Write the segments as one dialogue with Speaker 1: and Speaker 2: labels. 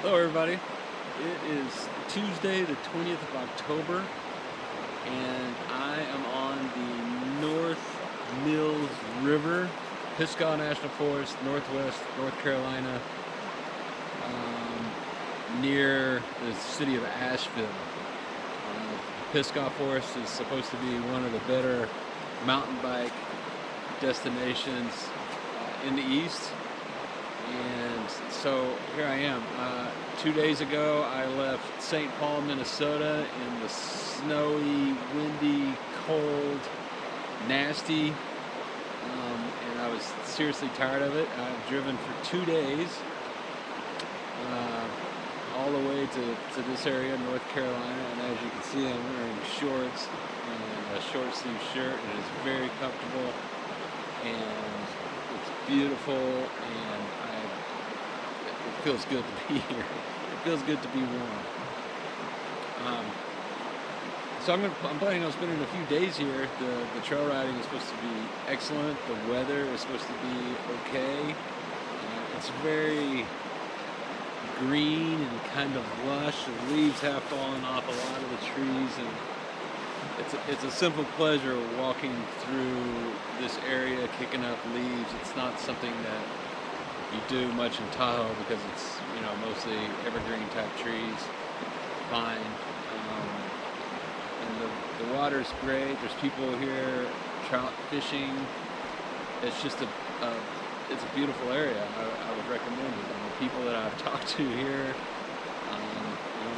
Speaker 1: Hello everybody, it is Tuesday the 20th of October and I am on the North Mills River, Pisgah National Forest, Northwest North Carolina, near the city of Asheville. Pisgah Forest is supposed to be one of the better mountain bike destinations in the East. And so here I am. 2 days ago I left St. Paul, Minnesota in the snowy, windy, cold, nasty, and I was seriously tired of it. I've driven for 2 days all the way to this area, North Carolina, and as you can see I'm wearing shorts and a short sleeve shirt, and it's very comfortable and it's beautiful, and it feels good to be here. It feels good to be warm. So I'm planning on spending a few days here. The trail riding is supposed to be excellent. The weather is supposed to be okay. It's very green and kind of lush. The leaves have fallen off a lot of the trees, and it's a simple pleasure walking through this area, kicking up leaves. It's not something that you do much in Tahoe because it's, mostly evergreen type trees, pine, and the water's great. There's people here trout fishing. It's just it's a beautiful area. I would recommend it. And the people that I've talked to here,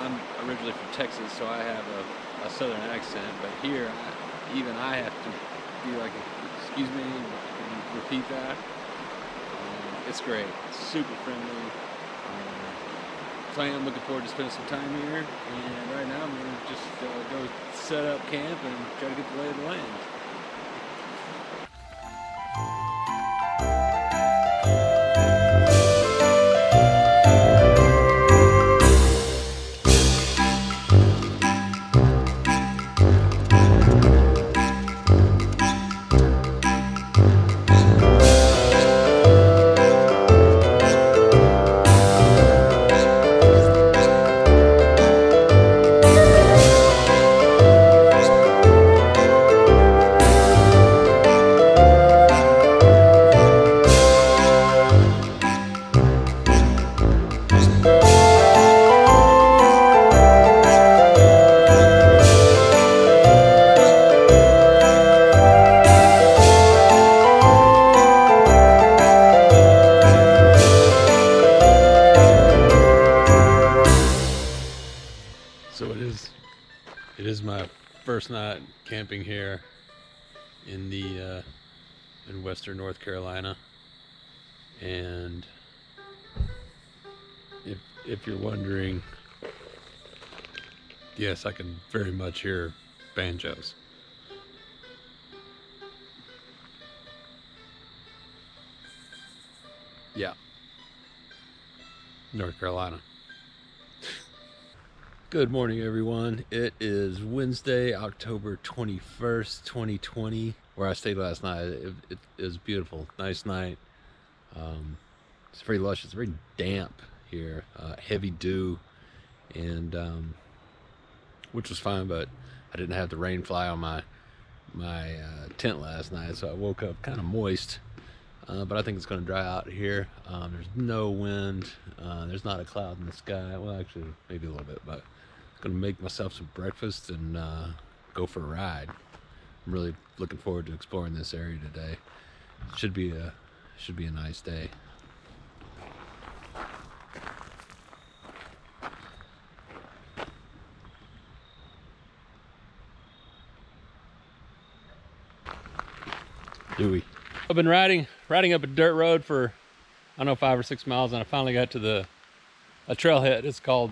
Speaker 1: I'm originally from Texas, so I have a southern accent, but here even I have to be like, excuse me, and repeat that. It's great. It's super friendly. So I am looking forward to spending some time here. And right now I'm going to just go set up camp and try to get the lay of the land. So it is my first night camping here in in western North Carolina, and if you're wondering, yes, I can very much hear banjos. Yeah, North Carolina. Good morning, everyone. It is Wednesday, October 21st, 2020, where I stayed last night. It was beautiful. Nice night. It's very lush. It's very damp here. Heavy dew, and which was fine, but I didn't have the rain fly on my tent last night, so I woke up kind of moist. But I think it's going to dry out here. There's no wind. There's not a cloud in the sky. Well, actually, maybe a little bit, but I'm going to make myself some breakfast and go for a ride. I'm really looking forward to exploring this area today. It should be a nice day. Dewey. I've been riding up a dirt road for, I don't know, 5 or 6 miles, and I finally got to a trailhead. It's called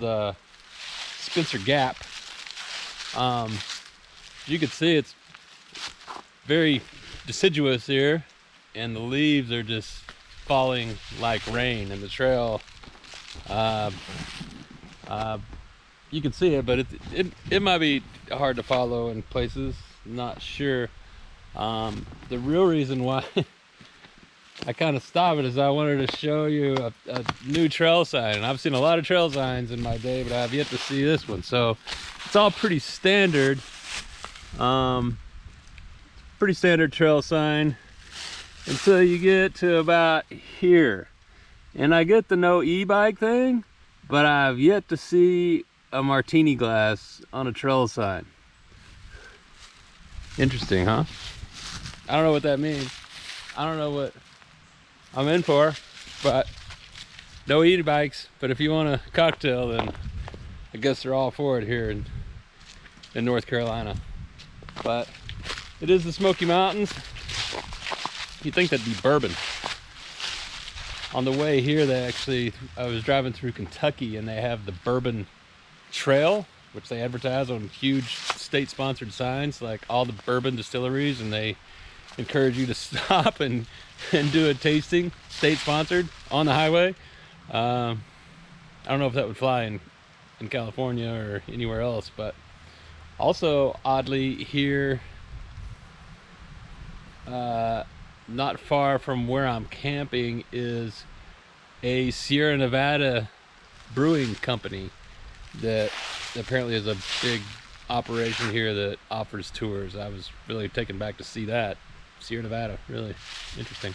Speaker 1: Spencer Gap. You can see it's very deciduous here, and the leaves are just falling like rain, and the trail, you can see it, but it might be hard to follow in places. Not sure. The real reason why I kind of stopped it as I wanted to show you a new trail sign. And I've seen a lot of trail signs in my day, but I have yet to see this one. So it's all pretty standard. Pretty standard trail sign until you get to about here. And I get the no e-bike thing, but I've yet to see a martini glass on a trail sign. Interesting, huh? I don't know what that means. I don't know what I'm in for, but no e-bikes. But if you want a cocktail, then I guess they're all for it here in North Carolina. But it is the Smoky Mountains. You'd think that'd be bourbon. On the way here, I was driving through Kentucky, and they have the Bourbon Trail, which they advertise on huge state-sponsored signs, like all the bourbon distilleries, and they encourage you to stop and do a tasting, state-sponsored, on the highway. I don't know if that would fly in California or anywhere else, but also, oddly, here, not far from where I'm camping, is a Sierra Nevada brewing company that apparently is a big operation here that offers tours. I was really taken back to see that. Sierra Nevada, really interesting.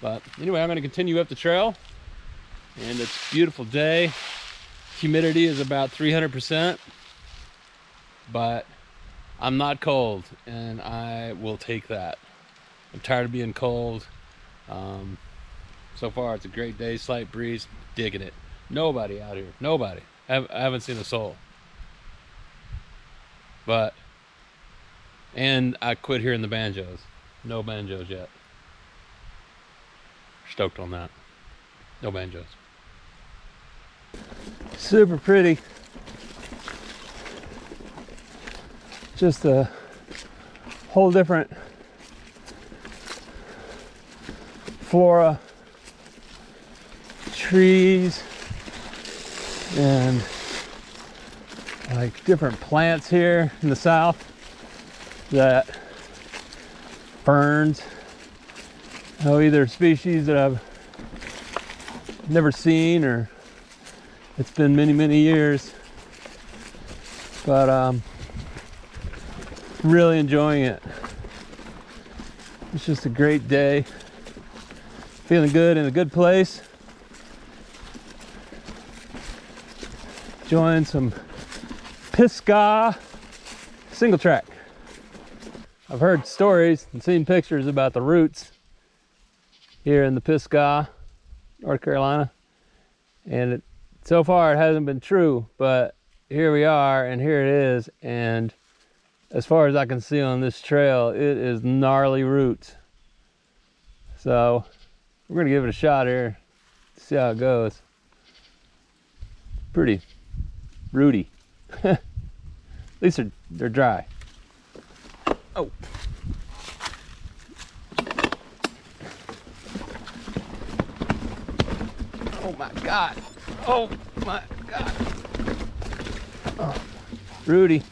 Speaker 1: But anyway, I'm going to continue up the trail, and it's a beautiful day. Humidity is about 300%, but I'm not cold, and I will take that. I'm tired of being cold. So far, it's a great day, slight breeze, digging it. Nobody out here, nobody. I haven't seen a soul. And I quit hearing the banjos. No banjos yet. Stoked on that. No banjos. Super pretty. Just a whole different flora, trees, and like different plants here in the south, that ferns, either species that I've never seen, or it's been many years, but really enjoying it. It's just a great day. Feeling good, in a good place. Enjoying some Pisgah single track. I've heard stories and seen pictures about the routes here in the Pisgah, North Carolina, and so far it hasn't been true, but here we are, and here it is, and as far as I can see on this trail, it is gnarly routes. So we're gonna give it a shot here, see how it goes. Pretty rooty. At least they're dry. Oh. Oh my God. Oh my God. Oh. Rudy.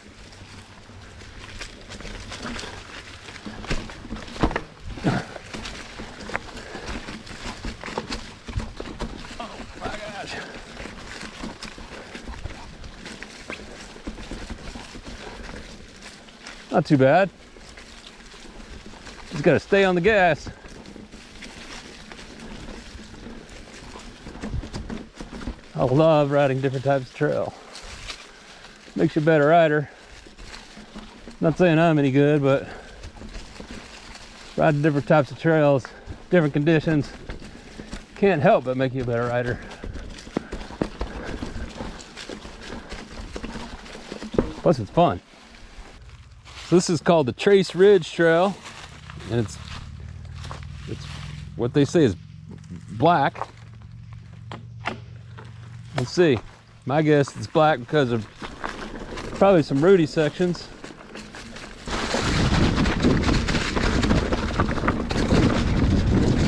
Speaker 1: Not too bad. Just gotta stay on the gas. I love riding different types of trail. Makes you a better rider. Not saying I'm any good, but riding different types of trails, different conditions, can't help but make you a better rider. Plus it's fun. So this is called the Trace Ridge Trail, and it's what they say is black. Let's see. My guess it's black because of probably some rooty sections.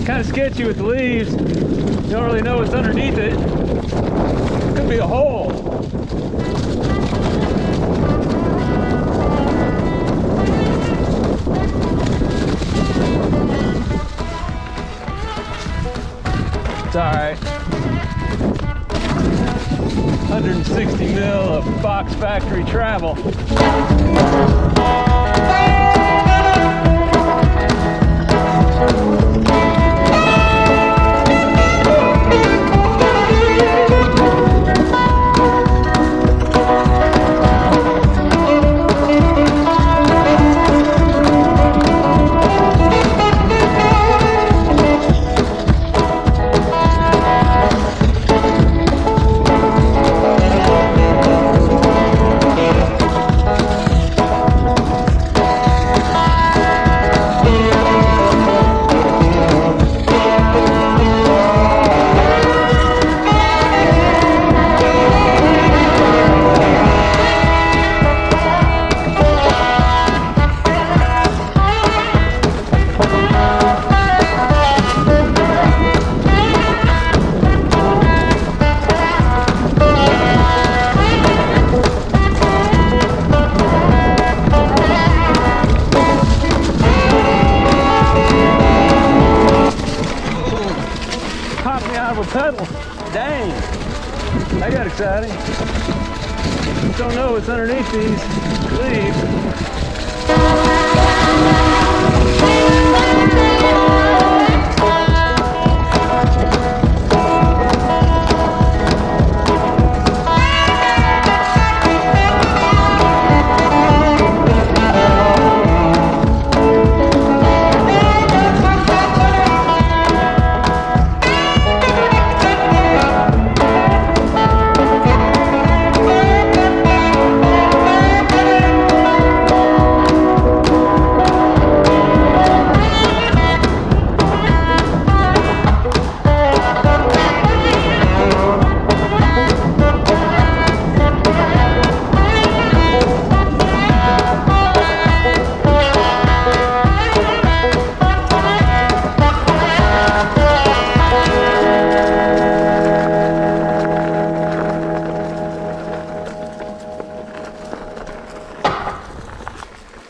Speaker 1: Kind of sketchy with the leaves. You don't really know what's underneath it. Could be a hole. It's all right. 160 mil of Fox factory travel. Pedal. Dang, that got exciting. Don't know what's underneath these leaves.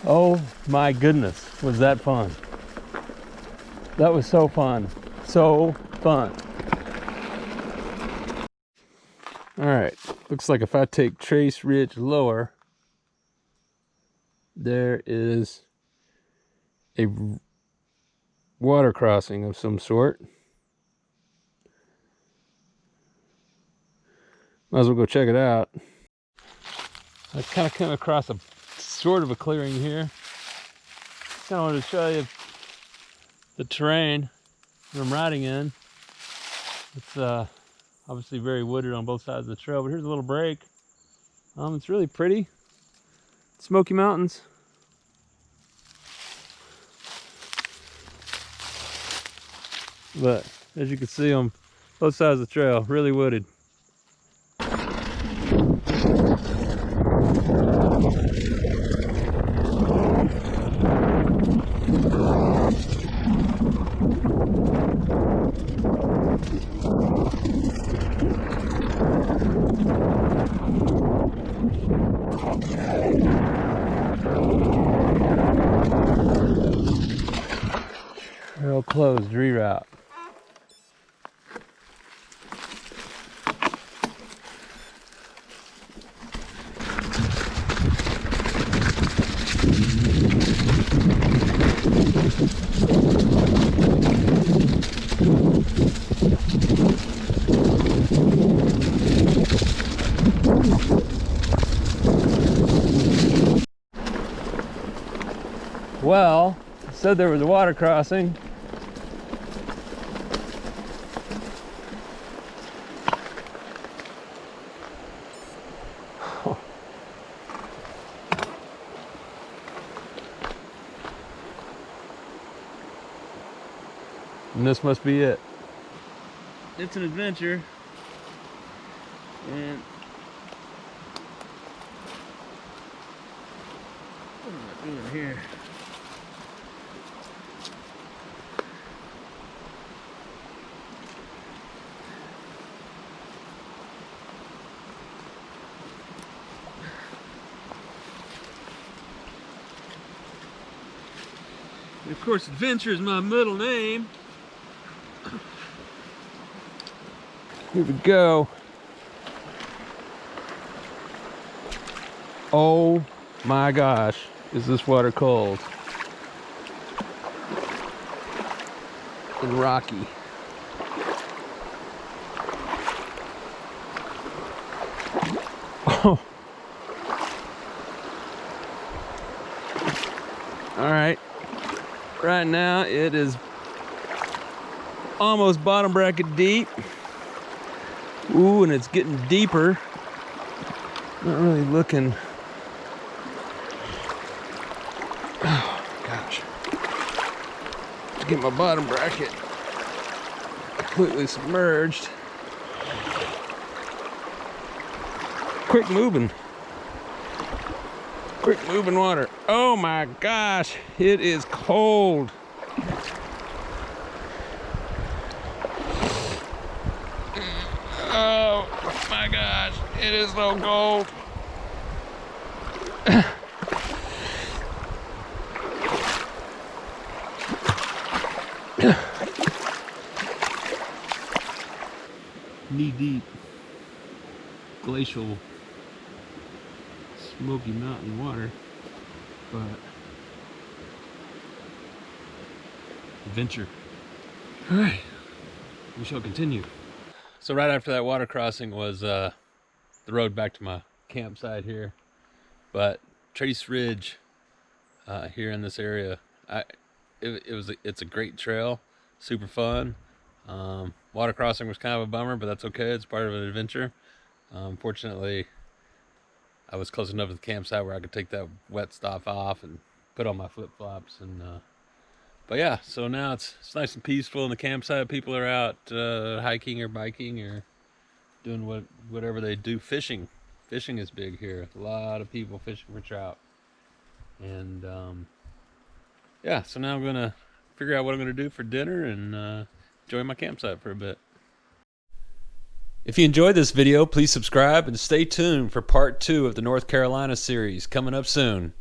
Speaker 1: Oh my goodness, was that fun. That was so fun. So fun. All right, looks like if I take Trace Ridge lower, there is a water crossing of some sort. Might as well go check it out. I kind of came across a sort of a clearing here. Kind of wanted to show you the terrain that I'm riding in. It's obviously very wooded on both sides of the trail, but here's a little break. It's really pretty. Smoky Mountains. But as you can see on both sides of the trail, really wooded. Trail closed, reroute. Well, I said there was a water crossing. And this must be it. It's an adventure. And what am I doing here? And of course, adventure is my middle name. Here we go. Oh my gosh, is this water cold and rocky. Oh. All right, right now it is almost bottom bracket deep. Ooh, and it's getting deeper. Not really looking. Oh gosh. To get my bottom bracket completely submerged. Quick moving water. Oh my gosh, it is cold. Oh my gosh, it is so cold. Knee deep, glacial, Smoky Mountain water, but adventure. All right, we shall continue. So right after that water crossing was the road back to my campsite here, but Trace Ridge here in this area, it's a great trail, super fun. Water crossing was kind of a bummer, but that's okay. It's part of an adventure. Fortunately, I was close enough to the campsite where I could take that wet stuff off and put on my flip-flops. And but yeah, so now it's nice and peaceful in the campsite. People are out hiking or biking or doing whatever they do. Fishing is big here. A lot of people fishing for trout. And yeah, so now I'm gonna figure out what I'm gonna do for dinner and enjoy my campsite for a bit. If you enjoyed this video, please subscribe and stay tuned for part 2 of the North Carolina series coming up soon.